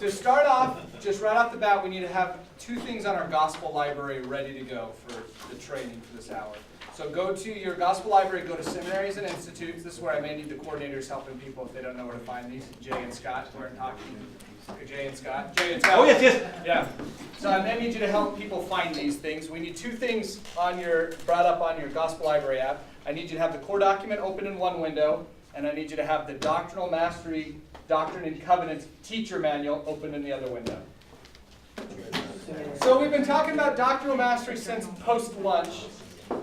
to start off, just right off the bat, we need to have two things on our gospel library ready to go for the training for this hour. So go to your gospel library, go to seminaries and institutes. This is where I may need the coordinators helping people if they don't know where to find these. Jay and Scott, we're talking. Jay and Scott. Oh, yes. Yeah. So I may need you to help people find these things. We need two things brought up on your gospel library app. I need you to have the core document open in one window, and I need you to have the Doctrinal Mastery Doctrine and Covenants teacher manual open in the other window. So we've been talking about doctrinal mastery since post-lunch.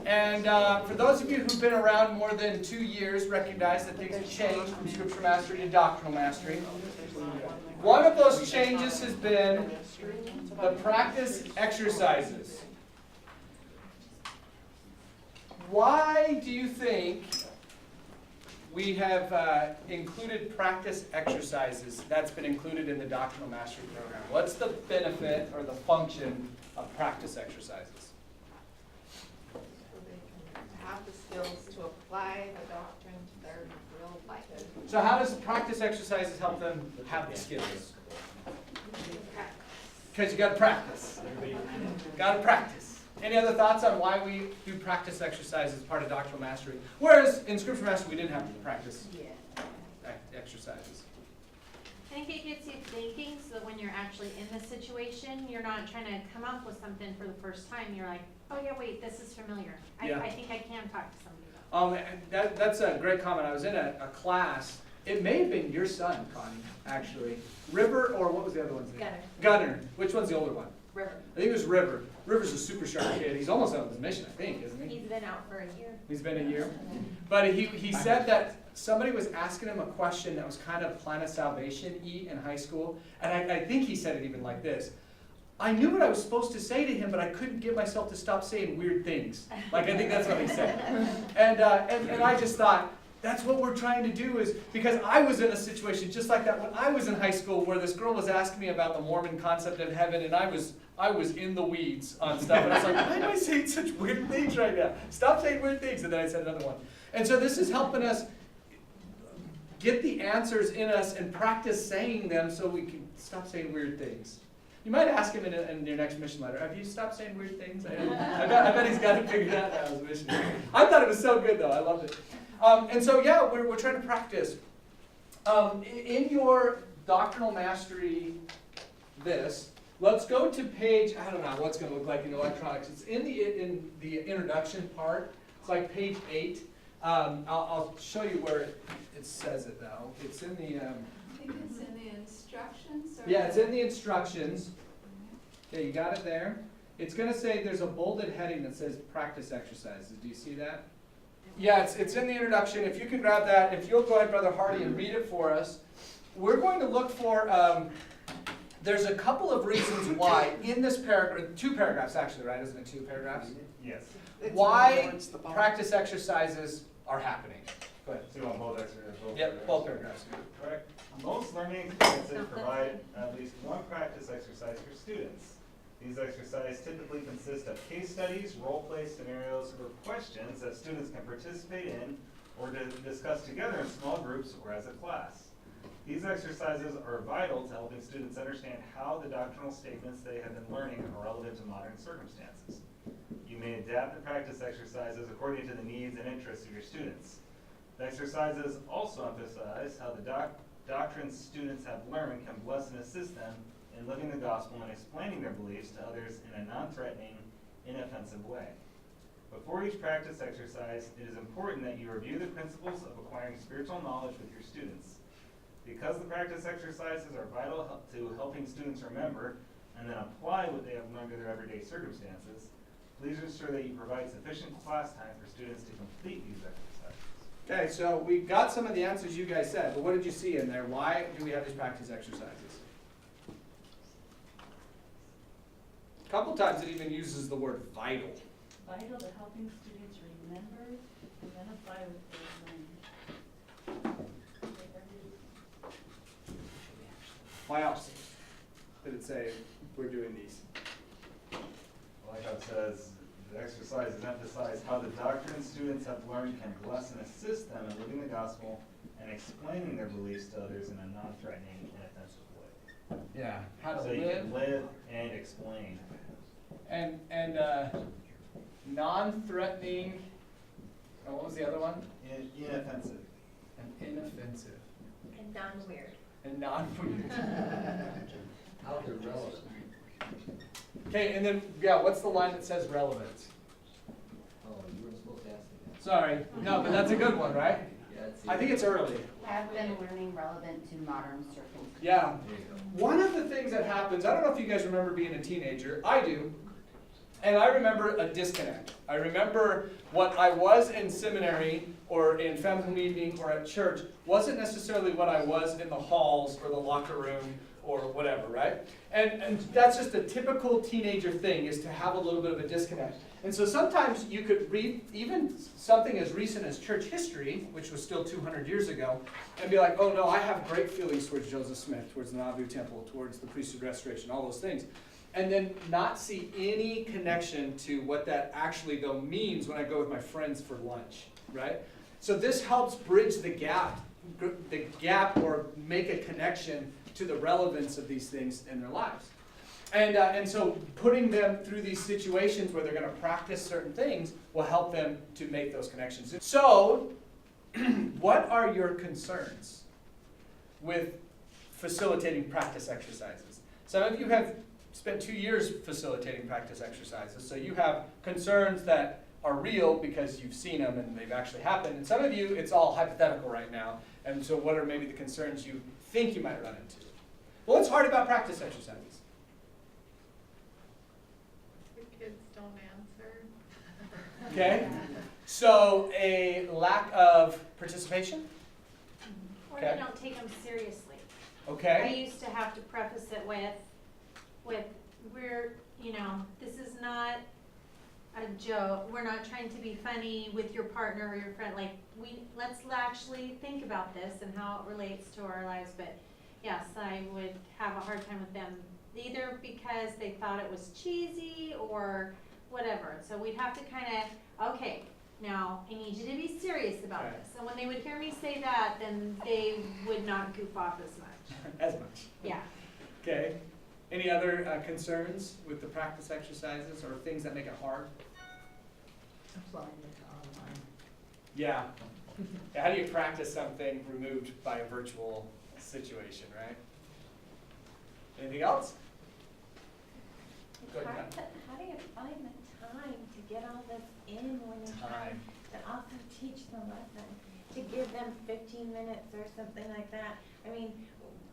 And for those of you who've been around more than 2 years, recognize that things have changed from scripture mastery to doctrinal mastery. One of those changes has been the practice exercises. Why do you think we have included practice exercises? That's been included in the doctrinal mastery program. What's the benefit or the function of practice exercises? Have the skills to apply the doctrine to their real life. So how does practice exercises help them have the skills? Because you got to practice. Got to practice. Any other thoughts on why we do practice exercises as part of doctrinal mastery? Whereas in scripture mastery we didn't have to practice exercises. I think it gets you thinking so that when you're actually in the situation, you're not trying to come up with something for the first time. You're like, oh yeah, wait, this is familiar. Yeah. I think I can talk to somebody about it. That's a great comment. I was in a class. It may have been your son, Connie, actually. River, or what was the other one's name? Gunner. Which one's the older one? River. I think it was River. River's a super sharp kid. He's almost out of his mission, I think, isn't he? He's been out for a year. He's been a year. But he said that somebody was asking him a question that was kind of plan of salvation-y in high school. And I think he said it even like this. I knew what I was supposed to say to him, but I couldn't get myself to stop saying weird things. Like, I think that's what he said. And I just thought, that's what we're trying to do is, because I was in a situation just like that when I was in high school where this girl was asking me about the Mormon concept of heaven, and I was in the weeds on stuff. And I was like, why am I saying such weird things right now? Stop saying weird things. And then I said another one. And so this is helping us get the answers in us and practice saying them so we can stop saying weird things. You might ask him in your next mission letter, have you stopped saying weird things? I bet he's got it figured out now as a missionary. I thought it was so good, though. I loved it. And so, yeah, we're trying to practice. In your doctrinal mastery, let's go to page, I don't know what it's going to look like in electronics. It's in the introduction part. It's like page 8. I'll show you where it says it, though. It's in the... I think it's in the instructions. Or yeah, it's in the instructions. Okay, you got it there. It's going to say there's a bolded heading that says practice exercises. Do you see that? Yeah, it's in the introduction. If you can grab that, if you'll go ahead, Brother Hardy, and read it for us. We're going to look for, there's a couple of reasons why in this paragraph, 2 paragraphs actually, right? Isn't it 2 paragraphs? Yes. Why practice exercises are happening. Go ahead. So you want both exercises? Yep, both paragraphs. Correct. Most learning experiences provide at least one practice exercise for students. These exercises typically consist of case studies, role-play scenarios, or questions that students can participate in or to discuss together in small groups or as a class. These exercises are vital to helping students understand how the doctrinal statements they have been learning are relevant to modern circumstances. You may adapt the practice exercises according to the needs and interests of your students. The exercises also emphasize how the doctrines students have learned can bless and assist them in living the gospel and explaining their beliefs to others in a non-threatening, inoffensive way. Before each practice exercise, it is important that you review the principles of acquiring spiritual knowledge with your students. Because the practice exercises are vital to helping students remember and then apply what they have learned to their everyday circumstances, please ensure that you provide sufficient class time for students to complete these exercises. Okay, so we got some of the answers you guys said, but what did you see in there? Why do we have these practice exercises? A couple times it even uses the word vital. Vital to helping students remember and identify with their learning. Why else did it say we're doing these? Like how it says, the exercises emphasize how the doctrine students have learned can bless and assist them in living the gospel and explaining their beliefs to others in a non-threatening and offensive way. Yeah. how to So you live can live and explain. and non-threatening, and what was the other one? Inoffensive. And inoffensive. And non-weird. And non-weird. How they're relevant. Okay, and then, yeah, what's the line that says relevance? Oh, you weren't supposed to ask me that. Sorry, no, but that's a good one, right? Yeah, it's. I think it's early. Have been learning relevant to modern circumstances. Yeah. There you go. One of the things that happens, I don't know if you guys remember being a teenager, I do, and I remember a disconnect. I remember what I was in seminary or in family meeting or at church wasn't necessarily what I was in the halls or the locker room or whatever, right? And that's just a typical teenager thing, is to have a little bit of a disconnect. And so sometimes you could read even something as recent as church history, which was still 200 years ago, and be like, oh no, I have great feelings towards Joseph Smith, towards the Nauvoo Temple, towards the priesthood restoration, all those things. And then not see any connection to what that actually though means when I go with my friends for lunch, right? So this helps bridge the gap or make a connection to the relevance of these things in their lives. And so putting them through these situations where they're going to practice certain things will help them to make those connections. So, what are your concerns with facilitating practice exercises? Some of you have spent 2 years facilitating practice exercises, so you have concerns that are real because you've seen them and they've actually happened. And some of you, it's all hypothetical right now. And so what are maybe the concerns you think you might run into? Well, what's hard about practice exercises? Your kids don't answer. Okay? So a lack of participation? Or Okay. they don't take them seriously. I Okay? used to have to preface it with, we're, this is not a joke. We're not trying to be funny with your partner or your friend. Like, let's actually think about this and how it relates to our lives. But yes, I would have a hard time with them, either because they thought it was cheesy or whatever. So we'd have to kind of, okay, now I need you to be serious about Okay. this. And when they would hear me say that, then they would not goof off as much. As much. Yeah. Okay. Any other concerns with the practice exercises or things that make it hard? Applying it to online. Yeah. How do you practice something removed by a virtual situation, right? Anything else? Go ahead, Matt. How do you find the time to get all this in when you're trying Time. to also teach the lesson? To give them 15 minutes or something like that? I mean,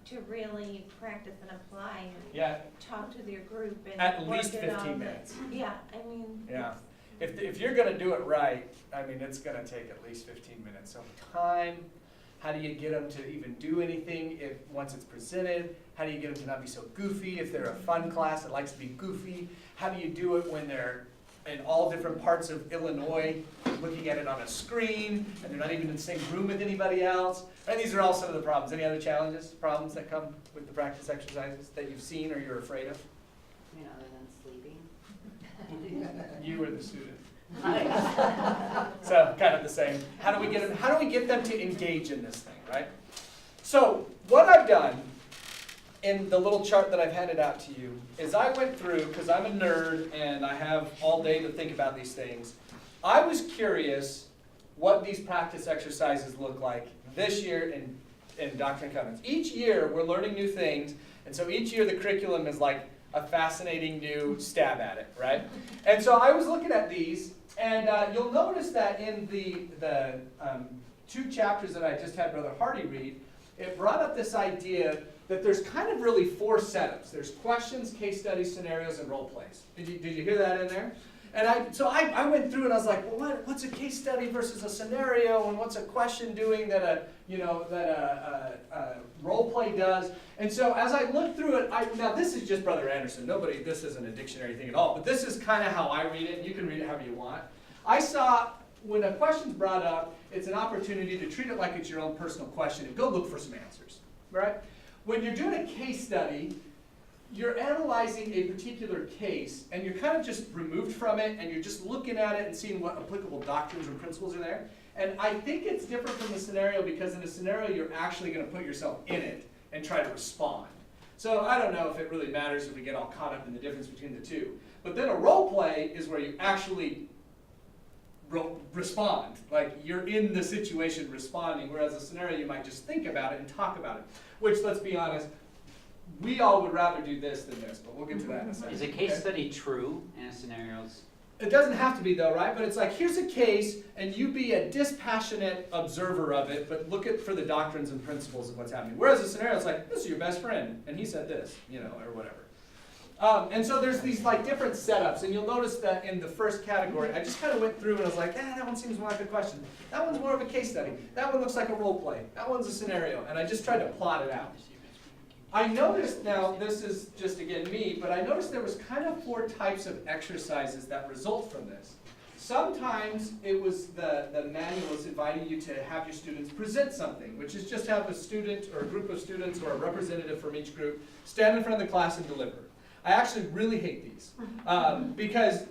to really practice and apply and Yeah, talk to your group and at work least it 15 on. minutes. Yeah, I mean. Yeah. it's- If you're going to do it right, I mean, it's going to take at least 15 minutes. So time, how do you get them to even do anything once it's presented? How do you get them to not be so goofy if they're a fun class that likes to be goofy? How do you do it when they're in all different parts of Illinois looking at it on a screen and they're not even in the same room with anybody else? And these are all some of the problems. Any other challenges, problems that come with the practice exercises that you've seen or you're afraid of? I mean, other than sleeping. You were the student. So kind of the same. How do we get them to engage in this thing, right? So what I've done in the little chart that I've handed out to you is I went through, because I'm a nerd and I have all day to think about these things, I was curious what these practice exercises look like this year in Doctrine and Covenants. Each year we're learning new things, and so each year the curriculum is like a fascinating new stab at it, right? And so I was looking at these, and you'll notice that in the 2 chapters that I just had Brother Hardy read, it brought up this idea that there's kind of really 4 setups. There's questions, case studies, scenarios, and role plays. Did you hear that in there? And I went through and I was like, well, what's a case study versus a scenario, and what's a question doing that a role play does? And so as I looked through it, now this is just Brother Anderson. This isn't a dictionary thing at all, but this is kind of how I read it. You can read it however you want. I saw when a question's brought up, it's an opportunity to treat it like it's your own personal question and go look for some answers, right? When you're doing a case study, you're analyzing a particular case, and you're kind of just removed from it, and you're just looking at it and seeing what applicable doctrines or principles are there. And I think it's different from the scenario because in a scenario, you're actually going to put yourself in it and try to respond. So I don't know if it really matters if we get all caught up in the difference between the two. But then a role play is where you actually respond, like you're in the situation responding, whereas a scenario you might just think about it and talk about it, which, let's be honest, we all would rather do this than this, but we'll get to that in a second. Is a case okay? study true in scenarios? It doesn't have to be though, right? But it's like, here's a case, and you be a dispassionate observer of it, but look at for the doctrines and principles of what's happening. Whereas a scenario, it's like, this is your best friend, and he said this, you know, or whatever. And so there's these like different setups, and you'll notice that in the first category, I just kind of went through and I was like, that one seems more like a question. That one's more of a case study. That one looks like a role play. That one's a scenario, and I just tried to plot it out. I noticed, now this is just again me, but I noticed there was kind of 4 types of exercises that result from this. Sometimes it was the manual is inviting you to have your students present something, which is just have a student or a group of students or a representative from each group stand in front of the class and deliver. I actually really hate these because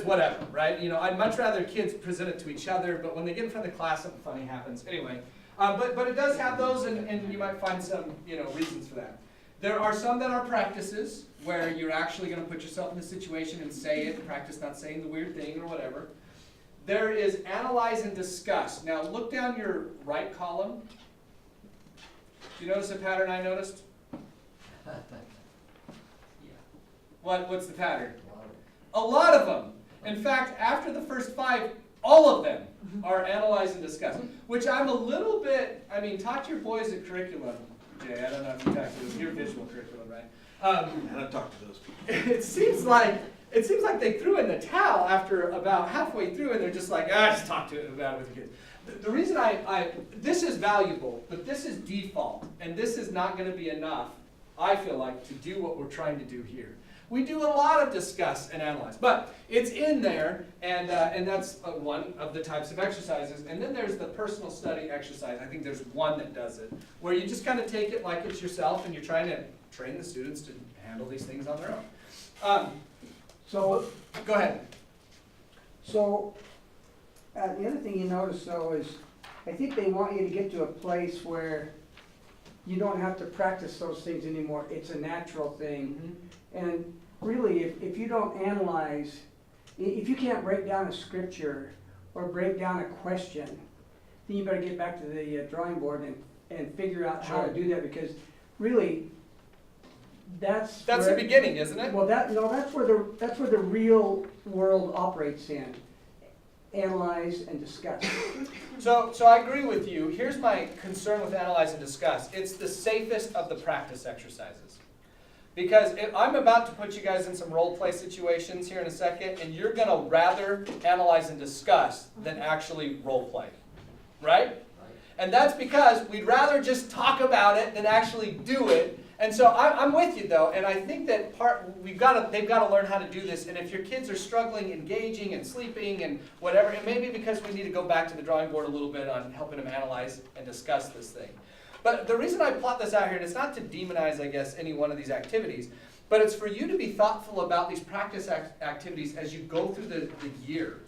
whatever, right? You know, I'd much rather kids present it to each other, but when they get in front of the class, something funny happens. Anyway, but it does have those, and you might find some, you know, reasons for that. There are some that are practices where you're actually going to put yourself in the situation and say it, practice not saying the weird thing or whatever. There is analyze and discuss. Now look down your right column. Do you notice a pattern I noticed? What's the pattern? A lot of them. In fact, after the first 5, all of them are analyze and discuss, which I'm a little bit, I mean, talk to your boys at curriculum, Jay. I don't know if you talk to them. You're visual curriculum, right? And I've talked to those people. It seems like they threw in the towel after about halfway through, and they're just like, just talk to it about it with the kids. The reason this is valuable, but this is default, and this is not going to be enough, I feel like, to do what we're trying to do here. We do a lot of discuss and analyze, but it's in there, and that's one of the types of exercises. And then there's the personal study exercise. I think there's one that does it, where you just kind of take it like it's yourself, and you're trying to train the students to handle these things on their own. So, Go ahead. so the other thing you notice though is, I think they want you to get to a place where you don't have to practice those things anymore. It's a natural thing. And really, if you don't analyze, if you can't break down a scripture or break down a question, then you better get back to the drawing board and figure out how to do that, because really, that's the beginning, isn't it? Well, that's where the real world operates in. Analyze and discuss. So I agree with you. Here's my concern with analyze and discuss. It's the safest of the practice exercises. Because I'm about to put you guys in some role play situations here in a second, and you're going to rather analyze and discuss than actually role play. Right? And that's because we'd rather just talk about it than actually do it. And so I'm with you though, and I think that they've got to learn how to do this. And if your kids are struggling engaging and sleeping and whatever, it may be because we need to go back to the drawing board a little bit on helping them analyze and discuss this thing. But the reason I plot this out here, and it's not to demonize, I guess, any one of these activities, but it's for you to be thoughtful about these practice activities as you go through the year,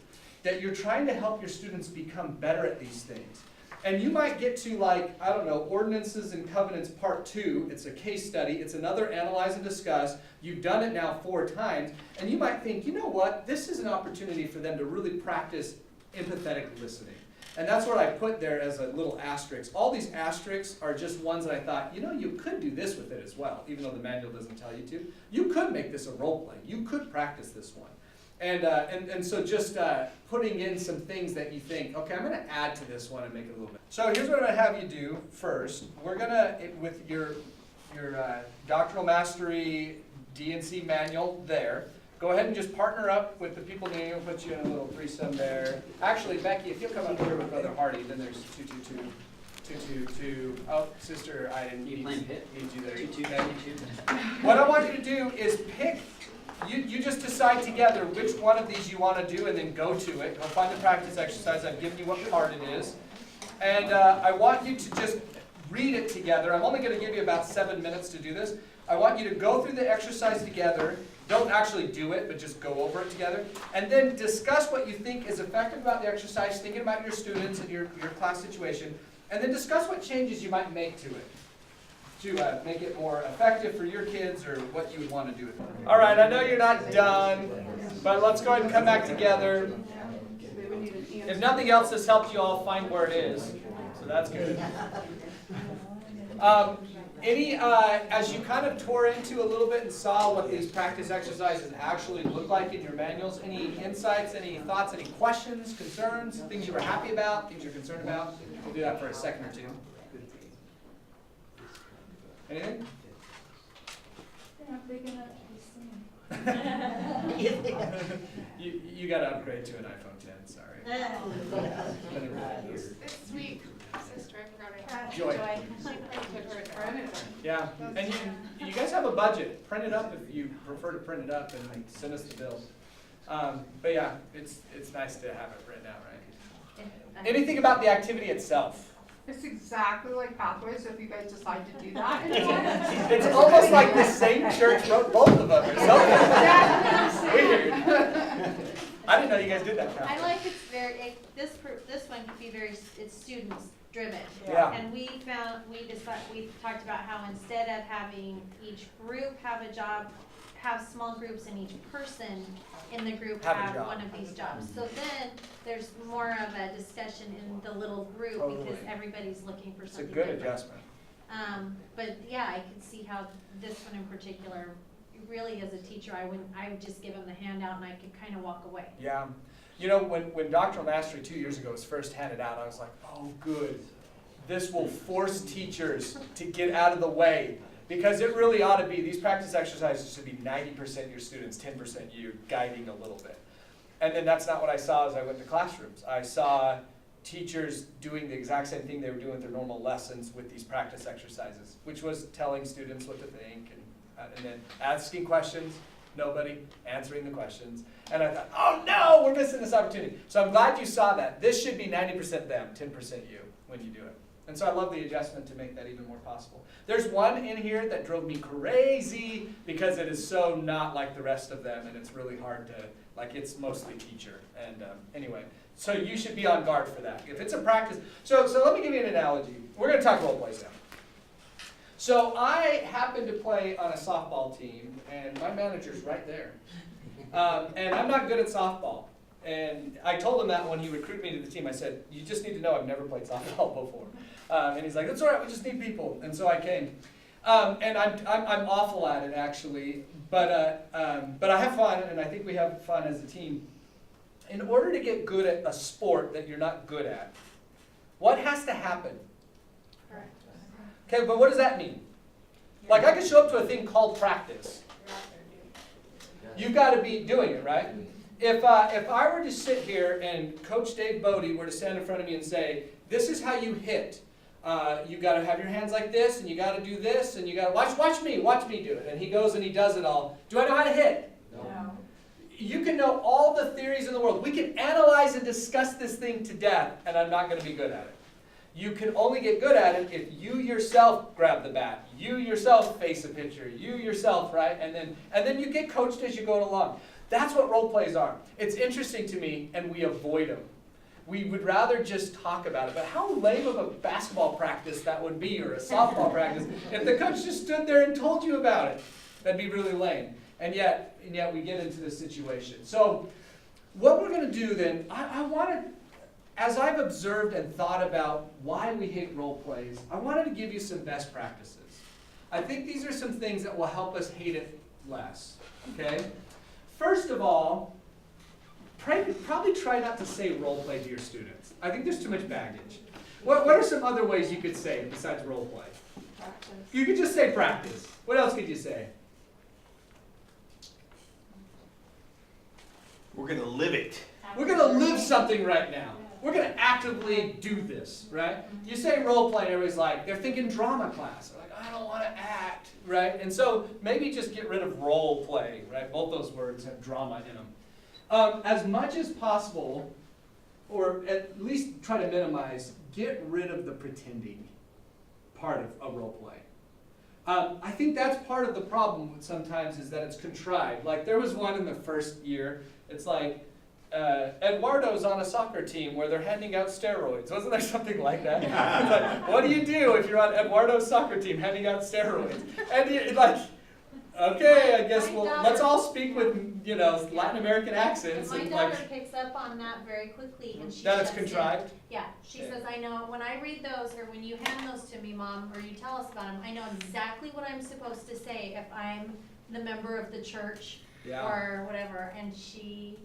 that you're trying to help your students become better at these things. And you might get to, like, I don't know, Ordinances and Covenants Part 2. It's a case study. It's another analyze and discuss. You've done it now 4 times. And you might think, you know what? This is an opportunity for them to really practice empathetic listening. And that's what I put there as a little asterisk. All these asterisks are just ones that I thought, you know, you could do this with it as well, even though the manual doesn't tell you to. You could make this a role play. You could practice this one. And so just putting in some things that you think, okay, I'm going to add to this one and make it a little bit. So here's what I'm going to have you do first. We're going to, with your Doctrinal Mastery D&C manual there, go ahead and just partner up with the people near you. We'll put you in a little threesome there. Actually, Becky, if you'll come up here with Brother Hardy, then there's 222. 222. Oh, sister, I didn't need you there. 222. What I want you to do is pick. You just decide together which one of these you want to do and then go to it. Go find the practice exercise. I've given you what part it is. And I want you to just read it together. I'm only going to give you about 7 minutes to do this. I want you to go through the exercise together. Don't actually do it, but just go over it together. And then discuss what you think is effective about the exercise, thinking about your students and your class situation. And then discuss what changes you might make to it. to make it more effective for your kids or what you would want to do with it. All right, I know you're not done, but let's go ahead and come back together. If nothing else, this helped you all find where it is, so that's good. As you kind of tore into a little bit and saw what these practice exercises actually look like in your manuals, any insights, any thoughts, any questions, concerns, things you were happy about, things you're concerned about? We'll do that for a second or two. Anything? They're not big enough to be seen. You got to upgrade to an iPhone 10, sorry. This week, sister, I forgot it. Joy. Yeah, and you guys have a budget. Print it up if you prefer to print it up and send us the bills. But yeah, it's nice to have it written out, right? Anything about the activity itself? It's exactly like Pathways, so if you guys decide to do that. It's almost like the same church wrote both of them or something. Weird. I didn't know you guys did that. I like it's very, this one could be very, it's students driven. Yeah. And we talked about how instead of having each group have a job, have small groups and each person in the group Have a have job. one of these jobs. So then there's more of a discussion in the little group because Totally. everybody's looking for It's a something good different. adjustment. But yeah, I can see how this one in particular, really as a teacher, I would just give them the handout and I could kind of walk away. Yeah. You know, when Doctrinal Mastery 2 years ago was first handed out, I was like, oh, good. This will force teachers to get out of the way. Because it really ought to be, these practice exercises should be 90% your students, 10% you, guiding a little bit. And then that's not what I saw as I went to classrooms. I saw teachers doing the exact same thing they were doing with their normal lessons with these practice exercises, which was telling students what to think and then asking questions, nobody answering the questions. And I thought, oh no, we're missing this opportunity. So I'm glad you saw that. This should be 90% them, 10% you when you do it. And so I love the adjustment to make that even more possible. There's one in here that drove me crazy because it is so not like the rest of them and it's really hard to, like it's mostly teacher. And anyway, so you should be on guard for that. If it's a practice, so let me give you an analogy. We're going to talk role plays now. So I happen to play on a softball team and my manager's right there. And I'm not good at softball. And I told him that when he recruited me to the team. I said, you just need to know I've never played softball before. And he's like, that's all right, we just need people. And so I came. And I'm awful at it, actually. But I have fun, and I think we have fun as a team. In order to get good at a sport that you're not good at, what has to happen? Okay, but what does that mean? Like, I could show up to a thing called practice. You've got to be doing it, right? If I were to sit here and Coach Dave Bodie were to stand in front of me and say, this is how you hit. You got to have your hands like this, and you got to do this, and you got to watch me do it. And he goes and he does it all. Do I know how to hit? No. You can know all the theories in the world. We can analyze and discuss this thing to death, and I'm not going to be good at it. You can only get good at it if you yourself grab the bat, you yourself face a pitcher, you yourself, right? And then you get coached as you go along. That's what role plays are. It's interesting to me, and we avoid them. We would rather just talk about it. But how lame of a basketball practice that would be, or a softball practice, if the coach just stood there and told you about it. That'd be really lame. And yet we get into this situation. So what we're going to do then, I wanted, as I've observed and thought about why we hate role plays, I wanted to give you some best practices. I think these are some things that will help us hate it less. Okay? First of all, probably try not to say role play to your students. I think there's too much baggage. What are some other ways you could say it besides role play? Practice. You could just say practice. What else could you say? We're gonna live it. We're going to live something right now. We're going to actively do this, right? You say role play, and everybody's like, they're thinking drama class. They're like, I don't want to act, right? And so maybe just get rid of role play, right? Both those words have drama in them. As much as possible, or at least try to minimize, get rid of the pretending part of a role play. I think that's part of the problem sometimes is that it's contrived. Like there was one in the first year. It's like, Eduardo's on a soccer team where they're handing out steroids. Wasn't there something like that? It's like, what do you do if you're on Eduardo's soccer team handing out steroids? And you're like, okay, I guess My daughter- let's all speak with, Latin American accents My and daughter like, picks up on that very quickly and she that it's shuts in. contrived. Yeah, she Okay. says, I know, when I read those, or when you hand those to me, Mom, or you tell us about them, I know exactly what I'm supposed to say if I'm the member of the church Yeah. or whatever, and she's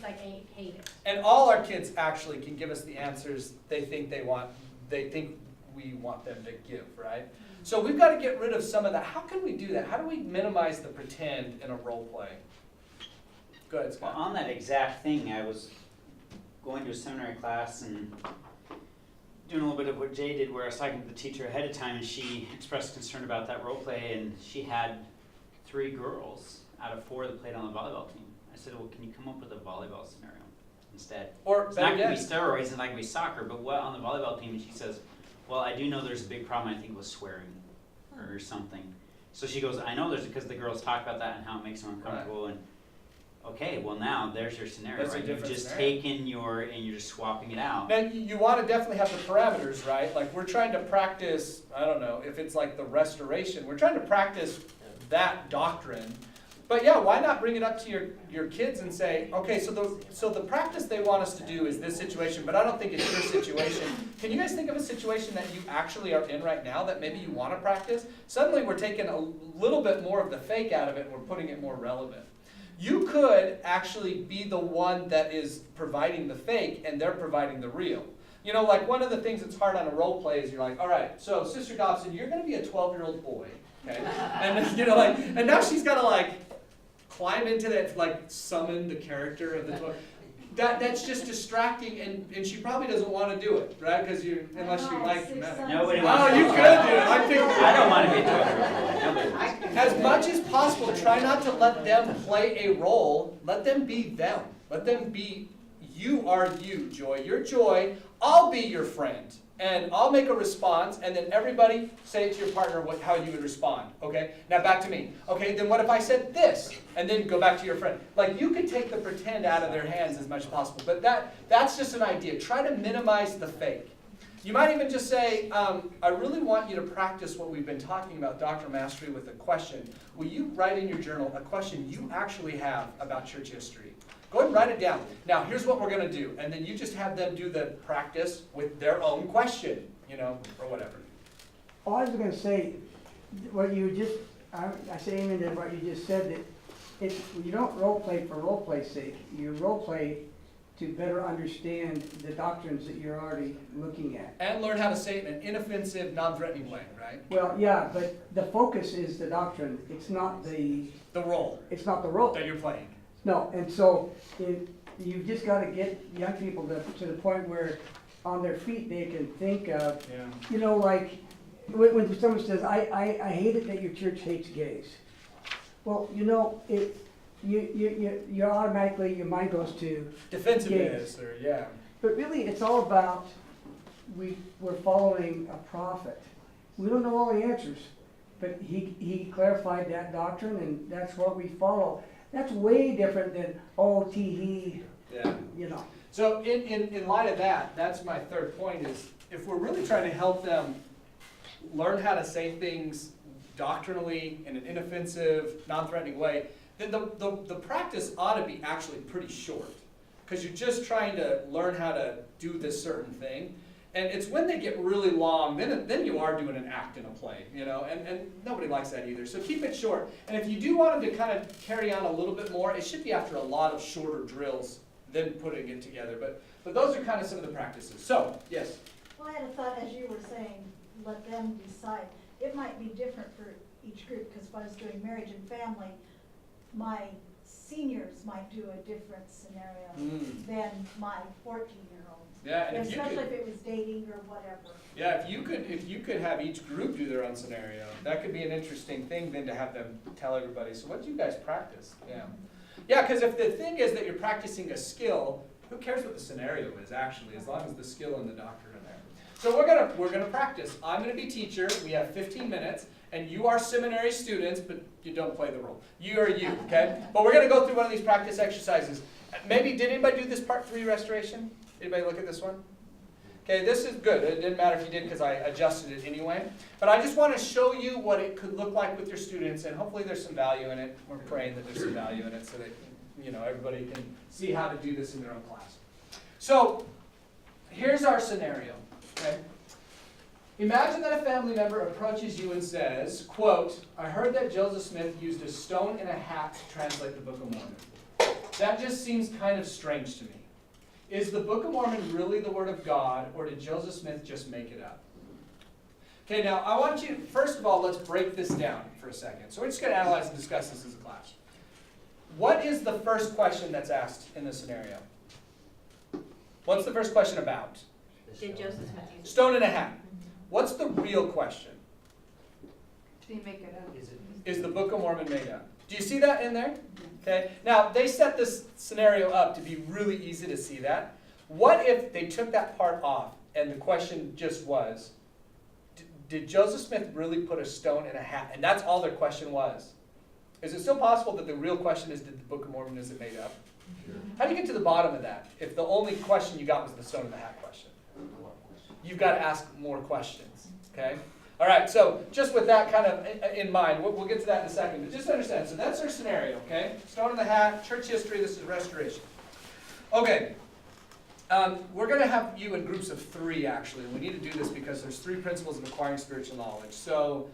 like, I hate it. And all our kids actually can give us the answers they think we want them to give, right? So we've got to get rid of some of that. How can we do that? How do we minimize the pretend in a role play? Go ahead, Well, Scott. on that exact thing, I was going to a seminary class and doing a little bit of what Jay did, where I was talking to the teacher ahead of time, and she expressed concern about that role play, and she had 3 girls out of 4 that played on the volleyball team. I said, well, can you come up with a volleyball scenario instead? Or It's not better gonna be yet, steroids, it's not gonna be soccer, but what on the volleyball team? And she says, well, I do know there's a big problem, I think, with swearing or something. So she goes, I know there's, because the girls talk about that and how it makes them uncomfortable, and okay, well now, there's your scenario, That's a right? You've different just scenario. taken and you're just swapping it out. now you want to definitely have the parameters, right? Like we're trying to practice, I don't know, if it's like the restoration, we're trying to practice that doctrine. But yeah, why not bring it up to your kids and say, okay, so the practice they want us to do is this situation, but I don't think it's your situation. Can you guys think of a situation that you actually are in right now that maybe you want to practice? Suddenly we're taking a little bit more of the fake out of it and we're putting it more relevant. You could actually be the one that is providing the fake and they're providing the real. Like one of the things that's hard on a role play is you're like, all right, so Sister Dobson, you're going to be a 12-year-old boy, okay? And and now she's got to climb into that, summon the character of the 12. That's just distracting, and she probably doesn't want to do it, right? Because unless you like men. Nobody Oh, wants to you be could do it. I don't want to be a 12-year-old. Nobody wants to be. As much as possible, try not to let them play a role. Let them be them. Let them be, you are you, Joy. You're Joy. I'll be your friend. And I'll make a response, and then everybody say to your partner how you would respond, okay? Now back to me. Okay, then what if I said this? And then go back to your friend. You could take the pretend out of their hands as much as possible, but that's just an idea. Try to minimize the fake. You might even just say, I really want you to practice what we've been talking about, doctrinal mastery, with a question. Will you write in your journal a question you actually have about church history? Go ahead and write it down. Now, here's what we're going to do. And then you just have them do the practice with their own question, or whatever. All I was gonna say, what you just, I say amen to what you just said, that you don't role play for role play's sake. You role play to better understand the doctrines that you're already looking at. And learn how to say it in an inoffensive, non-threatening way, right? Well, yeah, but the focus is the doctrine. It's not the role role. that you're playing. No, and so you've just got to get young people to the point where on their feet they can think of, Yeah. when someone says, I hate it that your church hates gays. Well, you automatically, your mind goes to Defensiveness, or yeah. But really, it's all about, we're following a prophet. We don't know all the answers, but he clarified that doctrine, and that's what we follow. That's way different than, Yeah. So in light of that, that's my third point is, if we're really trying to help them learn how to say things doctrinally in an inoffensive, non-threatening way, then the practice ought to be actually pretty short. Because you're just trying to learn how to do this certain thing. And it's when they get really long, then you are doing an act in a play, and nobody likes that either. So keep it short. And if you do want them to kind of carry on a little bit more, it should be after a lot of shorter drills, then putting it together. But those are kind of some of the practices. So, yes? Well, I had a thought as you were saying, let them decide. It might be different for each group, because if I was doing marriage and family, my seniors might do a different scenario than my 14-year-olds. Yeah, and especially if it was dating or whatever. Yeah, if you could have each group do their own scenario, that could be an interesting thing then to have them tell everybody, so what do you guys practice? Yeah. Yeah, because if the thing is that you're practicing a skill, who cares what the scenario is actually, as long as the skill and the doctrine are there. So we're gonna practice. I'm gonna be teacher, we have 15 minutes, and you are seminary students, but you don't play the role. You are you, okay? But we're gonna go through one of these practice exercises. Maybe, did anybody do this part 3 restoration? Anybody look at this one? Okay, this is good. It didn't matter if you did because I adjusted it anyway. But I just want to show you what it could look like with your students, and hopefully there's some value in it. We're praying that there's some value in it so that everybody can see how to do this in their own class. So here's our scenario. Okay? Imagine that a family member approaches you and says, quote, "I heard that Joseph Smith used a stone and a hat to translate the Book of Mormon. That just seems kind of strange to me. Is the Book of Mormon really the Word of God, or did Joseph Smith just make it up?" Okay, now I want you, first of all, let's break this down for a second. So we're just going to analyze and discuss this as a class. What is the first question that's asked in this scenario? What's the first question about? Did Joseph Smith use Stone and a hat. What's the real question? Did he make it up? Is the Book of Mormon made up? Do you see that in there? Okay. Now, they set this scenario up to be really easy to see that. What if they took that part off and the question just was, did Joseph Smith really put a stone in a hat? And that's all their question was. Is it still possible that the real question is, did the Book of Mormon, is it made up? Sure. How do you get to the bottom of that if the only question you got was the stone in the hat question? You've got to ask more questions, okay? All right, so just with that kind of in mind, we'll get to that in a second, but just understand, so that's our scenario, okay? Stone in the hat, church history, this is restoration. Okay, we're going to have you in groups of 3, actually. We need to do this because there's 3 principles of acquiring spiritual knowledge. So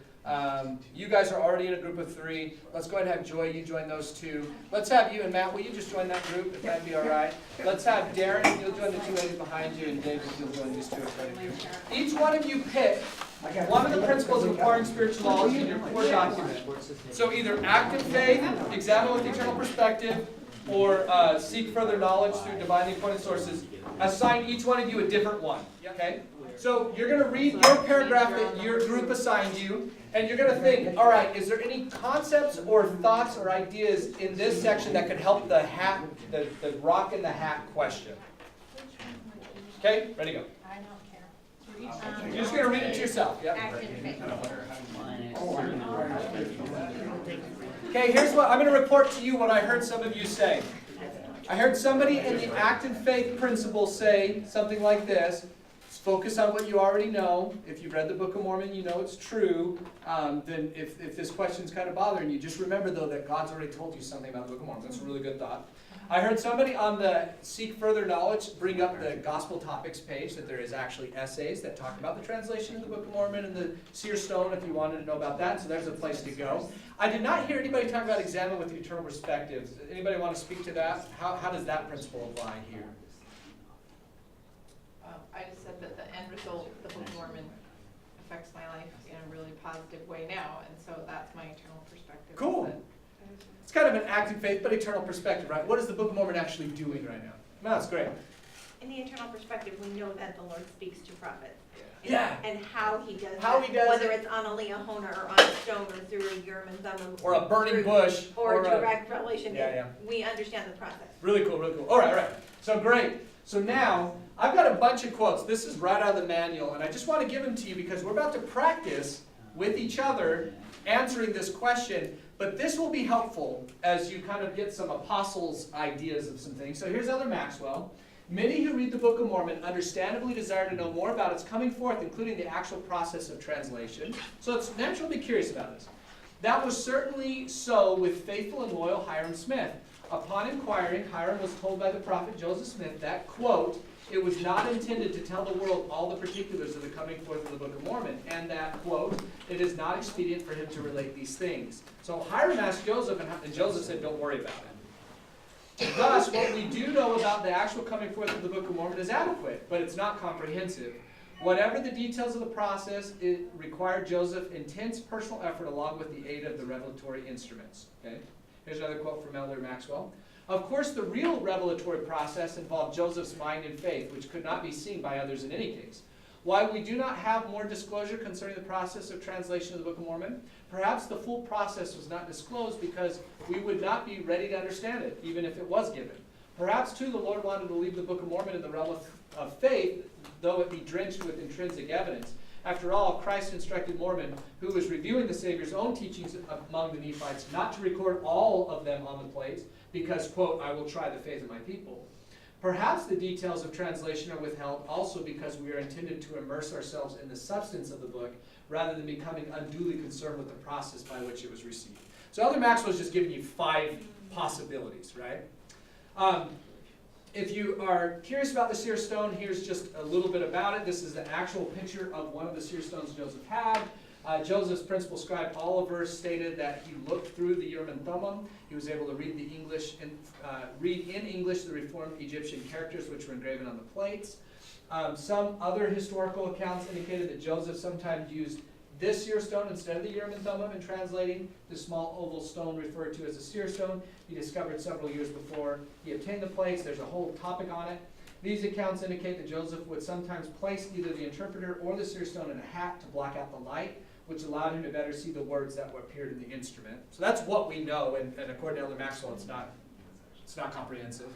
you guys are already in a group of 3. Let's go ahead and have Joy, you join those 2. Let's have you and Matt, will you just join that group, if that'd be all right? Let's have Darren, you'll join the 2 ladies behind you, and David, you'll join these 2 in front of you. Each one of you pick one of the principles of acquiring spiritual knowledge in your core document. So either active faith, examine with eternal perspective, or seek further knowledge through divinely appointed sources. Assign each one of you a different one, okay? So you're going to read your paragraph that your group assigned you, and you're going to think, all right, is there any concepts or thoughts or ideas in this section that could help the hat, the rock in the hat question? Okay, ready to go. I don't care. You're just going to read it to yourself, yeah? Active faith. Okay, here's what I'm going to report to you what I heard some of you say. I heard somebody in the active faith principle say something like this. Focus on what you already know. If you've read the Book of Mormon, you know it's true. Then if this question's kind of bothering you, just remember, though, that God's already told you something about the Book of Mormon. That's a really good thought. I heard somebody on the Seek Further Knowledge bring up the Gospel Topics page, that there is actually essays that talk about the translation of the Book of Mormon and the Seer Stone, if you wanted to know about that. So there's a place to go. I did not hear anybody talk about examine with eternal perspective. Anybody want to speak to that? How does that principle apply here? I just said that the end result, the Book of Mormon, affects my life in a really positive way now, and so that's my eternal perspective. Cool. It's kind of an active faith, but eternal perspective, right? What is the Book of Mormon actually doing right now? No, that's great. In the eternal perspective, we know that the Lord speaks to prophets. Yeah. And how he does How that, he does whether it. it's on a Leahona or on a stone or through a Urim and Thummim. Or a burning bush. Or direct revelation. Yeah. We understand the process. Really cool, really cool. All right. So great. So now, I've got a bunch of quotes. This is right out of the manual, and I just want to give them to you because we're about to practice with each other answering this question, but this will be helpful as you kind of get some apostles' ideas of some things. So here's Elder Maxwell. Many who read the Book of Mormon understandably desire to know more about its coming forth, including the actual process of translation. So it's natural to be curious about this. That was certainly so with faithful and loyal Hiram Smith. Upon inquiring, Hiram was told by the prophet Joseph Smith that, quote, it was not intended to tell the world all the particulars of the coming forth of the Book of Mormon, and that, quote, it is not expedient for him to relate these things. So Hiram asked Joseph, and Joseph said, don't worry about it. Thus, what we do know about the actual coming forth of the Book of Mormon is adequate, but it's not comprehensive. Whatever the details of the process, it required Joseph intense personal effort along with the aid of the revelatory instruments. Okay? Here's another quote from Elder Maxwell. Of course, the real revelatory process involved Joseph's mind and faith, which could not be seen by others in any case. While we do not have more disclosure concerning the process of translation of the Book of Mormon, perhaps the full process was not disclosed because we would not be ready to understand it, even if it was given. Perhaps, too, the Lord wanted to leave the Book of Mormon in the realm of faith, though it be drenched with intrinsic evidence. After all, Christ instructed Mormon, who was reviewing the Savior's own teachings among the Nephites, not to record all of them on the plates, because, quote, I will try the faith of my people. Perhaps the details of translation are withheld also because we are intended to immerse ourselves in the substance of the book rather than becoming unduly concerned with the process by which it was received. So Elder Maxwell is just giving you 5 possibilities, right? If you are curious about the seer stone, here's just a little bit about it. This is an actual picture of one of the seer stones Joseph had. Joseph's principal scribe Oliver stated that he looked through the Urim and Thummim. He was able to read the English and read in English the reformed Egyptian characters which were engraven on the plates. Some other historical accounts indicated that Joseph sometimes used this seer stone instead of the Urim and Thummim in translating the small oval stone referred to as a seer stone he discovered several years before he obtained the plates. There's a whole topic on it. These accounts indicate that Joseph would sometimes place either the interpreter or the seer stone in a hat to block out the light, which allowed him to better see the words that appeared in the instrument. So that's what we know, and according to Elder Maxwell, it's not comprehensive.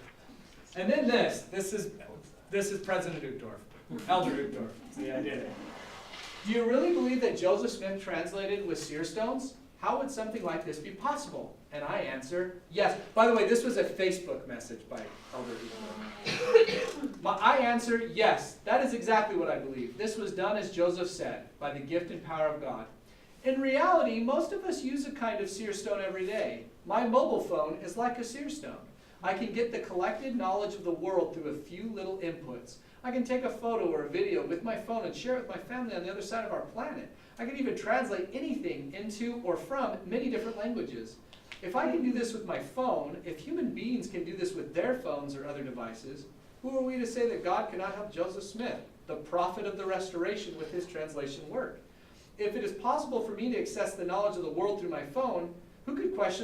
And then this is President Uchtdorf, Elder Uchtdorf. See, I did it. Do you really believe that Joseph Smith translated with seer stones? How would something like this be possible? And I answer, yes. By the way, this was a Facebook message by Elder Uchtdorf. I answer, yes. That is exactly what I believe. This was done as Joseph said, by the gift and power of God. In reality, most of us use a kind of seer stone every day. My mobile phone is like a seer stone. I can get the collected knowledge of the world through a few little inputs. I can take a photo or a video with my phone and share it with my family on the other side of our planet. I can even translate anything into or from many different languages. If I can do this with my phone, if human beings can do this with their phones or other devices, who are we to say that God cannot help Joseph Smith, the prophet of the Restoration, with his translation work? If it is possible for me to access the knowledge of the world through my phone, who could question